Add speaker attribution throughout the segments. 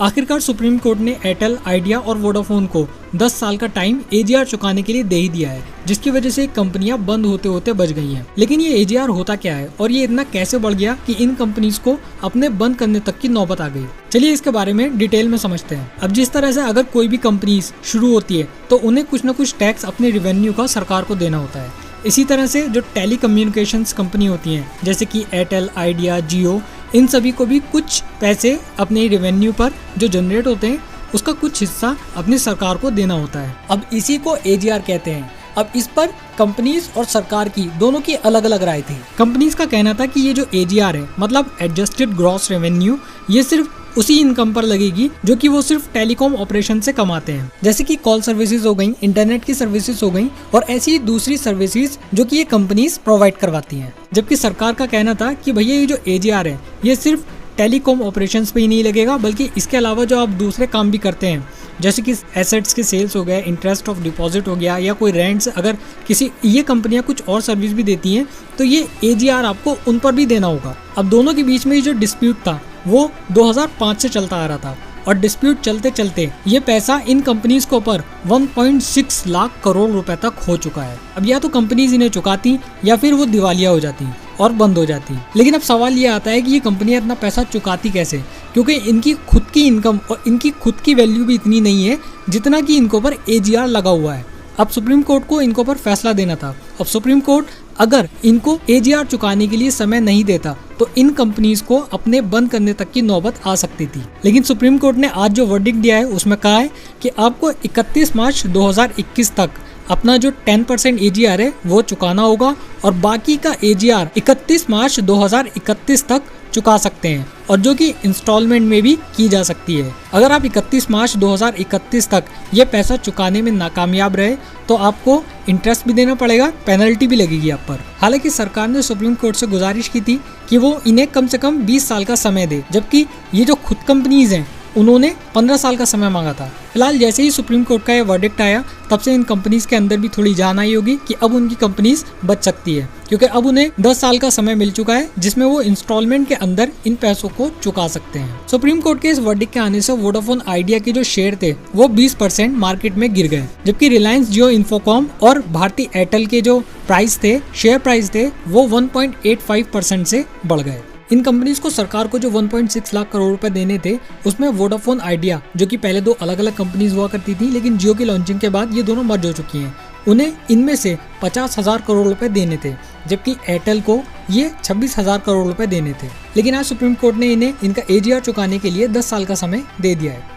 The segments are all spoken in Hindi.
Speaker 1: आखिरकार सुप्रीम कोर्ट ने एयरटेल, आइडिया और वोडाफोन को 10 साल का टाइम एजीआर चुकाने के लिए दे ही दिया है, जिसकी वजह से कंपनियां बंद होते होते बच गई हैं। लेकिन ये एजीआर होता क्या है और ये इतना कैसे बढ़ गया कि इन कंपनीज को अपने बंद करने तक की नौबत आ गई। चलिए इसके बारे में डिटेल में समझते हैं। अब जिस तरह से अगर कोई भी कंपनीज शुरू होती है तो उन्हें कुछ न कुछ टैक्स अपने रेवेन्यू का सरकार को देना होता है। इसी तरह से जो टेली कम्युनिकेशंस कंपनी होती हैं जैसे कि एयरटेल, आइडिया, जियो, इन सभी को भी कुछ पैसे अपने रेवेन्यू पर जो जनरेट होते हैं उसका कुछ हिस्सा अपनी सरकार को देना होता है। अब इसी को एजीआर कहते हैं। अब इस पर कंपनीज और सरकार की दोनों की अलग अलग राय थी। कंपनीज का कहना था कि ये जो एजीआर है मतलब एडजस्टेड ग्रॉस रेवेन्यू, ये सिर्फ उसी इनकम पर लगेगी जो कि वो सिर्फ टेलीकॉम ऑपरेशन से कमाते हैं, जैसे कि कॉल सर्विसेज हो गई, इंटरनेट की सर्विसेज हो गई और ऐसी दूसरी सर्विसेज जो कि ये कंपनीज प्रोवाइड करवाती हैं। जबकि सरकार का कहना था कि भैया ये जो एजीआर है ये सिर्फ टेलीकॉम ऑपरेशंस पे ही नहीं लगेगा, बल्कि इसके अलावा जो आप दूसरे काम भी करते हैं जैसे कि एसेट्स के सेल्स हो गए, इंटरेस्ट ऑफ डिपॉजिट हो गया या कोई रेंट्स, अगर किसी ये कंपनियां कुछ और सर्विस भी देती हैं तो ये एजीआर आपको उन पर भी देना होगा। अब दोनों के बीच में जो डिस्प्यूट था वो 2005 से चलता आ रहा था और डिस्प्यूट चलते चलते ये पैसा इन कंपनीज को पर 1.6 लाख करोड़ रुपए तक हो चुका है। अब या तो कंपनीज इन्हें चुकाती या फिर वो दिवालिया हो जाती और बंद हो जाती। लेकिन अब सवाल ये आता है कि ये कंपनियां इतना पैसा चुकाती कैसे, क्योंकि इनकी खुद की इनकम और इनकी खुद की वैल्यू भी इतनी नहीं है जितना कि इनको पर एजीआर लगा हुआ है। अब सुप्रीम कोर्ट को इनको पर फैसला देना था। अब सुप्रीम कोर्ट अगर इनको एजीआर चुकाने के लिए समय नहीं देता तो इन कंपनीज को अपने बंद करने तक की नौबत आ सकती थी। लेकिन सुप्रीम कोर्ट ने आज जो वर्डिक्ट दिया है उसमें कहा है कि आपको 31 मार्च 2021 तक अपना जो 10% एजीआर है वो चुकाना होगा और बाकी का एजीआर 31 मार्च 2031 तक चुका सकते हैं और जो कि इंस्टॉलमेंट में भी की जा सकती है। अगर आप 31 मार्च 2031 तक ये पैसा चुकाने में नाकामयाब रहे तो आपको इंटरेस्ट भी देना पड़ेगा, पेनल्टी भी लगेगी आप पर। हालांकि सरकार ने सुप्रीम कोर्ट से गुजारिश की थी कि वो इन्हें कम से कम 20 साल का समय दे, जबकि ये जो खुद कंपनीज हैं उन्होंने 15 साल का समय मांगा था। फिलहाल जैसे ही सुप्रीम कोर्ट का ये वर्डिक्ट आया तब से इन कंपनीज के अंदर भी थोड़ी जान आई होगी कि अब उनकी कंपनीज बच सकती है, क्योंकि अब उन्हें 10 साल का समय मिल चुका है जिसमें वो इंस्टॉलमेंट के अंदर इन पैसों को चुका सकते हैं। सुप्रीम कोर्ट के इस वर्डिक्ट के आने से वोडाफोन आइडिया के जो शेयर थे वो 20% मार्केट में गिर गए, जबकि रिलायंस जियो इन्फोकॉम और भारती एयरटेल के जो प्राइस थे, शेयर प्राइस थे, वो 1.85% से बढ़ गए। इन कंपनीज को सरकार को जो 1.6 लाख करोड़ रुपए देने थे उसमें वोडाफोन आइडिया, जो कि पहले दो अलग अलग कंपनीज हुआ करती थी लेकिन जियो की लॉन्चिंग के बाद ये दोनों मर्ज हो चुकी हैं, उन्हें इनमें से 50,000 करोड़ रुपए देने थे, जबकि एयरटेल को ये 26,000 करोड़ रुपए देने थे। लेकिन आज सुप्रीम कोर्ट ने इन्हें इनका एजीआर चुकाने के लिए 10 साल का समय दे दिया है।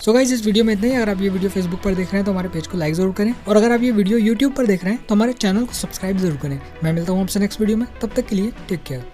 Speaker 1: सो गाइस, इस वीडियो में इतना ही। अगर आप ये वीडियो फेसबुक पर देख रहे हैं तो हमारे पेज को लाइक जरूर करें और अगर आप ये वीडियो यूट्यूब पर देख रहे हैं तो हमारे चैनल को सब्सक्राइब जरूर करें। मैं मिलता हूँ आपसे नेक्स्ट वीडियो में, तब तक के लिए टेक केयर।